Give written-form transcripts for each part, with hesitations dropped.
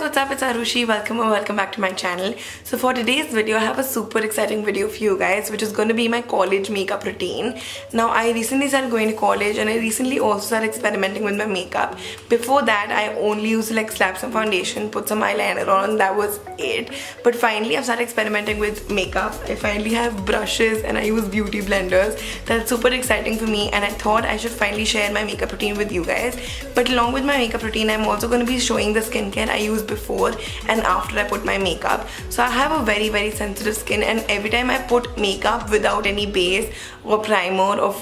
what's up? It's Arushi. Welcome or welcome back to my channel. So for today's video, I have a super exciting video for you guys, which is going to be my college makeup routine. Now, I recently started going to college and I recently also started experimenting with my makeup. Before that, I only used to like slap some foundation, put some eyeliner on, that was it. But finally, I've started experimenting with makeup. I finally have brushes and I use beauty blenders. That's super exciting for me, and I thought I should finally share my makeup routine with you guys. But along with my makeup routine, I'm also going to be showing the skincare I used before and after I put my makeup. So I have a very sensitive skin, and every time I put makeup without any base or primer or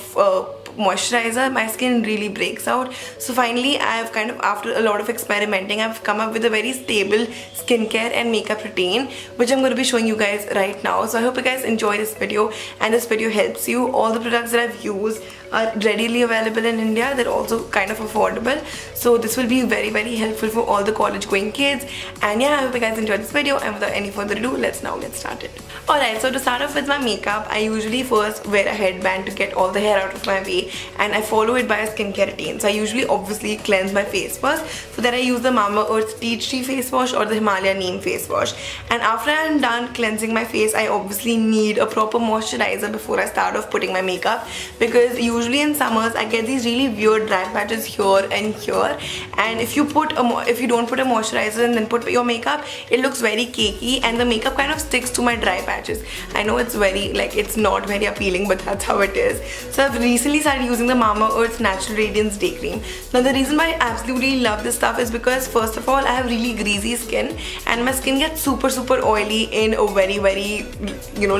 moisturizer, my skin really breaks out. So finally, I've kind of, after a lot of experimenting, I've come up with a very stable skincare and makeup routine, which I'm going to be showing you guys right now. So I hope you guys enjoy this video and this video helps you. All the products that I've used are readily available in India. They're also kind of affordable, so this will be very helpful for all the college going kids. And yeah, I hope you guys enjoyed this video, and without any further ado, let's now get started. Alright, so to start off with my makeup, I usually first wear a headband to get all the hair out of my way, and I follow it by a skincare routine. So I usually obviously cleanse my face first. For that, I use the Mamaearth Tea Tree face wash or the Himalaya Neem face wash. And after I'm done cleansing my face, I obviously need a proper moisturizer before I start off putting my makeup, because usually in summers I get these really weird dry patches here and here, and if you don't put a moisturizer and then put your makeup, it looks very cakey and the makeup kind of sticks to my dry patches. I know it's very it's not very appealing, but that's how it is. So I've recently started using the Mamaearth Natural Radiance Day Cream. Now the reason why I absolutely love this stuff is because first of all, I have really greasy skin and my skin gets super oily in a very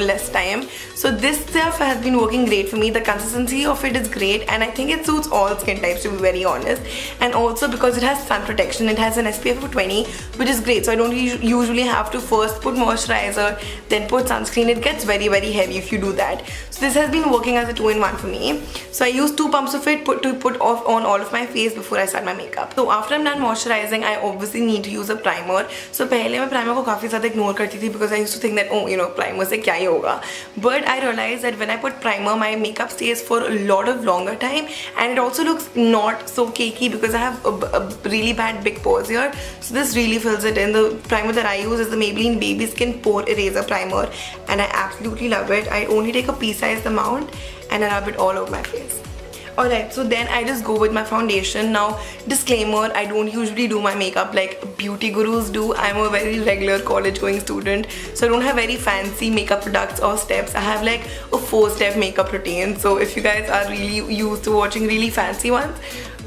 less time. So this stuff has been working great for me. The consistency of it is great, and I think it suits all skin types, to be very honest. And also because it has sun protection, it has an SPF of 20, which is great. So I don't usually have to first put moisturizer then put sunscreen. It gets very heavy if you do that. So this has been working as a 2-in-1 for me. So I use 2 pumps of it to put off on all of my face before I start my makeup. So after I'm done moisturizing, I obviously need to use a primer. So पहले मैं primer को काफी ज़्यादा ignore करती थी, because I used to think that primer से क्या ही होगा. But I realized that when I put primer, my makeup stays for a lot of longer time, and it also looks not so cakey because I have a really bad big pores here. So this really fills it in. The primer that I use is the Maybelline Baby Skin Pore Eraser Primer, and I absolutely love it. I only take a pea-sized amount and I rub it all over my face. Alright, so then I just go with my foundation. Now, disclaimer, I don't usually do my makeup like beauty gurus do. I'm a very regular college going student, so I don't have very fancy makeup products or steps. I have like a 4-step makeup routine. So if you guys are really used to watching really fancy ones,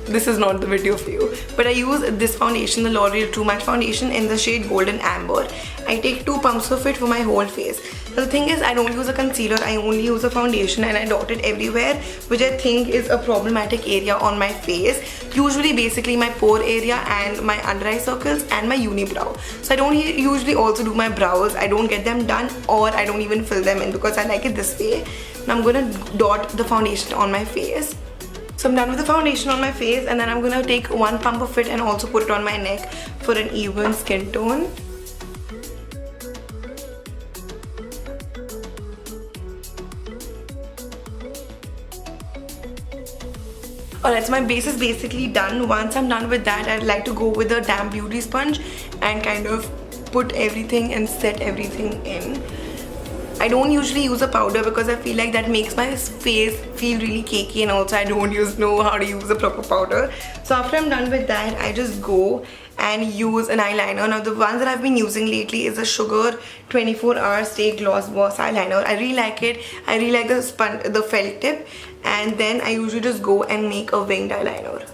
this is not the video for you. But I use this foundation, the L'Oreal True Match foundation in the shade Golden Amber. I take 2 pumps of it for my whole face. The thing is, I don't use a concealer, I only use a foundation, and I dot it everywhere, which I think is a problematic area on my face. Usually basically my pore area and my under eye circles and my unibrow. So I don't usually also do my brows. I don't get them done, or I don't even fill them in, because I like it this way. Now I'm gonna dot the foundation on my face. So I'm done with the foundation on my face, and then I'm gonna take 1 pump of it and also put it on my neck for an even skin tone. Alright, so my base is basically done. Once I'm done with that, I'd like to go with a damp beauty sponge and kind of put everything and set everything in. I don't usually use a powder because I feel like that makes my face feel really cakey, and also I don't know how to use a proper powder. So after I'm done with that, I just go and use an eyeliner. Now the ones that I've been using lately is a Sugar 24-Hour Stay Gloss Boss eyeliner. I really like it. I really like the felt tip, and then I usually just go and make a winged eyeliner.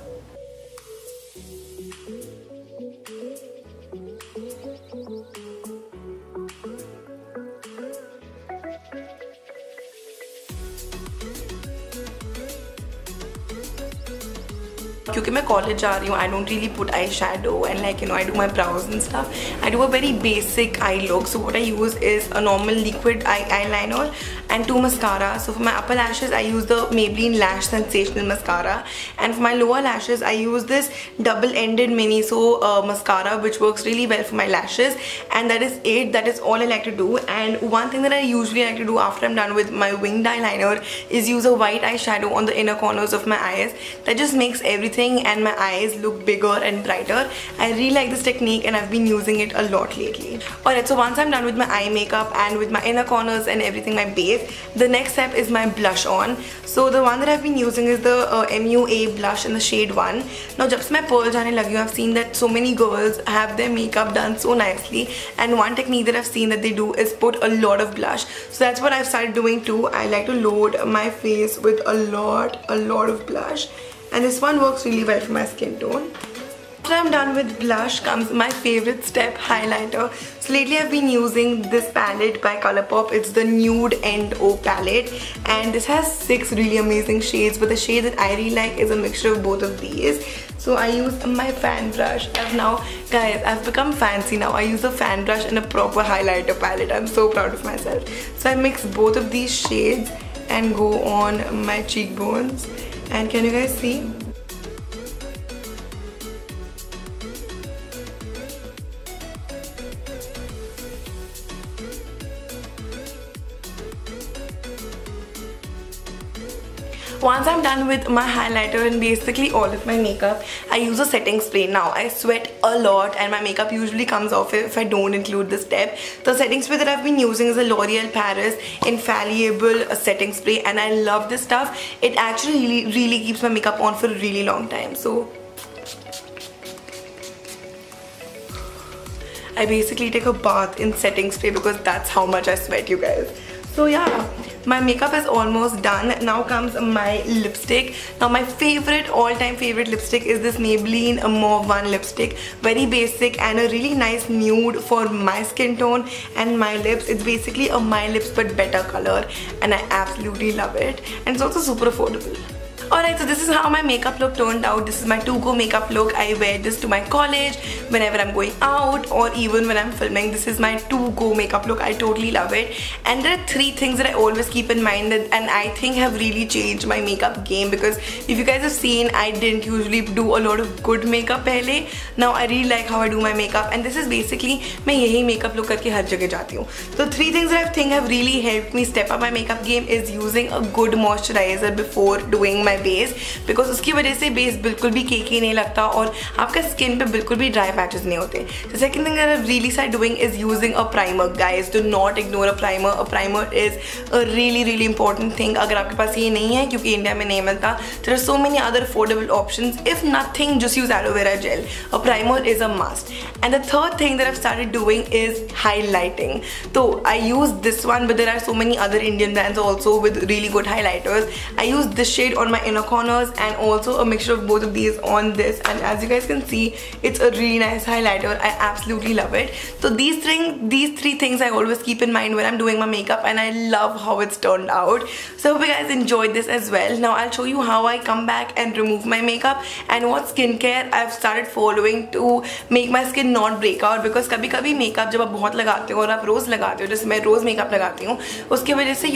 क्योंकि मैं college जा रही हूँ, I don't really put eyeshadow and I do my brows and stuff. I do a very basic eye look. So what I use is a normal liquid eyeliner and 2 mascara. So for my upper lashes, I use the Maybelline Lash Sensational Mascara, and for my lower lashes, I use this double-ended Miniso mascara, which works really well for my lashes. And that is it. That is all I like to do. And one thing that I usually like to do after I'm done with my winged eyeliner is use a white eyeshadow on the inner corners of my eyes. That just makes everything everything and my eyes look bigger and brighter. I really like this technique and I've been using it a lot lately. Alright, so once I'm done with my eye makeup and with my inner corners and everything, my base, the next step is my blush on. So the one that I've been using is the MUA blush in the shade 1. Now जब से मैं pearl जाने लगी हूँ, I've seen that so many girls have their makeup done so nicely, and one technique that I've seen that they do is put a lot of blush. So that's what I've started doing too. I like to load my face with a lot of blush, and this one works really well for my skin tone. After I'm done with blush comes my favorite step, highlighter. So lately I've been using this palette by Colourpop. It's the Nude End O palette, and this has 6 really amazing shades, but the shade that I really like is a mixture of both of these. So I use my fan brush. Guys, I've become fancy now. I use a fan brush and a proper highlighter palette. I'm so proud of myself. So I mix both of these shades and go on my cheekbones. And can you guys see? Once I'm done with my highlighter and basically all of my makeup, I use a setting spray. Now I sweat a lot and my makeup usually comes off if I don't include this step. The setting spray that I've been using is a L'Oreal Paris Infallible setting spray, and I love this stuff. It actually really keeps my makeup on for a really long time. So I basically take a bath in setting spray because that's how much I sweat, you guys. So yeah, my makeup is almost done. Now comes my lipstick. Now my favorite, all-time favorite lipstick is this Maybelline Mauve 1 lipstick. Very basic and a really nice nude for my skin tone and my lips. It's basically a My Lips but better color, and I absolutely love it. And it's also super affordable. Alright, so this is how my makeup look turned out. This is my to-go makeup look. I wear this to my college whenever I'm going out or even when I'm filming. This is my to-go makeup look. I totally love it. And there are 3 things that I always keep in mind and I think have really changed my makeup game, because if you guys have seen, I didn't usually do a lot of good makeup pehle. Now I really like how I do my makeup, and this is basically मैं यही makeup look करके हर जगह जाती हूँ. So 3 things that I think have really helped me step up my makeup game is using a good moisturizer before doing my base, because उसकी वजह से base बिल्कुल भी केकी नहीं लगता और आपका स्किन पे बिल्कुल भी ड्राई पैचेस नहीं होते. The second thing that I've really started doing is using a primer. Guys, do not ignore a primer. A primer is a really important thing. अगर आपके पास ये नहीं है, क्योंकि इंडिया में नहीं मिलता, there are so many other affordable options. If nothing, just use aloe vera gel. A primer is a must. And the third thing that I've started doing is highlighting. So I use this one, but there are so many other Indian brands also with really good highlighters. I use this shade on my inner corners and also a mixture of both of these on this, and as you guys can see, it's a really nice highlighter. I absolutely love it. So these 3 things I always keep in mind when I'm doing my makeup, and I love how it's turned out. So I hope you guys enjoyed this as well. Now I'll show you how I come back and remove my makeup and what skincare I've started following to make my skin not break out, because कभी कभी makeup जब आप बहुत लगाते हो और आप रोज लगाते हो, जैसे मैं रोज makeup लगाती हूँ, उसके वजह से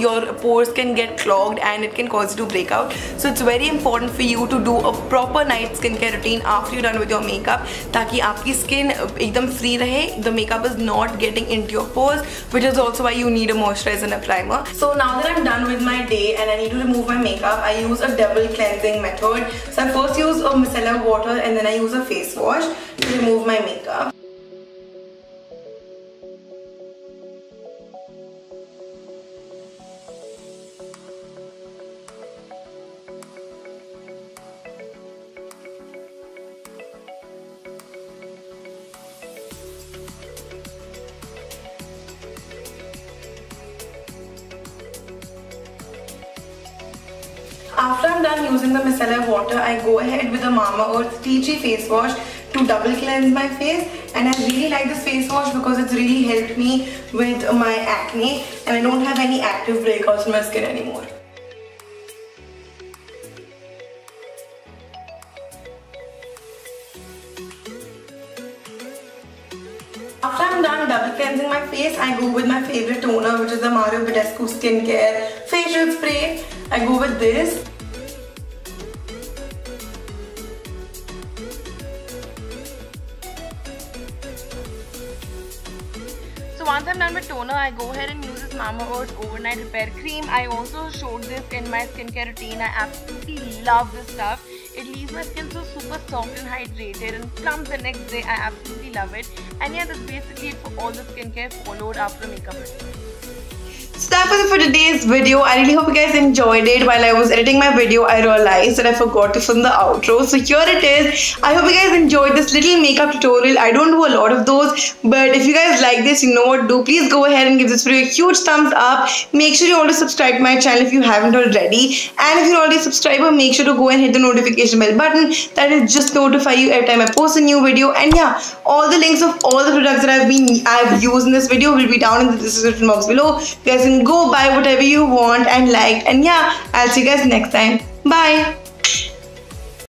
your pores can get clogged and it can cause you to break out. So it's very important for you to do a proper night skincare routine after you're done with your makeup, ताकि आपकी skin एकदम free रहे. The makeup is not getting into your pores, which is also why you need a moisturizer and a primer. So now that I'm done with my day and I need to remove my makeup, I use a double cleansing method. So I first use a micellar water and then I use a face wash to remove my makeup. After I'm done using the micellar water, I go ahead with the Mamaearth Tea Tree face wash to double cleanse my face, and I really like this face wash because it's really helped me with my acne and I don't have any active breakouts in my skin anymore. After I'm done double cleansing my face, I go with my favorite toner, which is the Mario Badescu Skincare Facial Spray. I go with this. So once I'm done with toner, I go ahead and use this Mamaearth Overnight Repair Cream. I also showed this in my skincare routine. I absolutely love this stuff. leaves my skin so super soft and hydrated and plump the next day. I absolutely love it. And yeah, that's basically it for all the skincare followed after makeup routine. So that was it for today's video. I really hope you guys enjoyed it. While I was editing my video, I realized that I forgot to film the outro. So here it is. I hope you guys enjoyed this little makeup tutorial. I don't do a lot of those, but if you guys like this, you know what to do. Please go ahead and give this video a huge thumbs up. Make sure you also subscribe to my channel if you haven't already. And if you're already a subscriber, make sure to go and hit the notification bell button. That will just notify you every time I post a new video. And yeah, all the links of all the products that I've used in this video will be down in the description box below. You guys can go buy whatever you want and like. And yeah, I'll see you guys next time. Bye.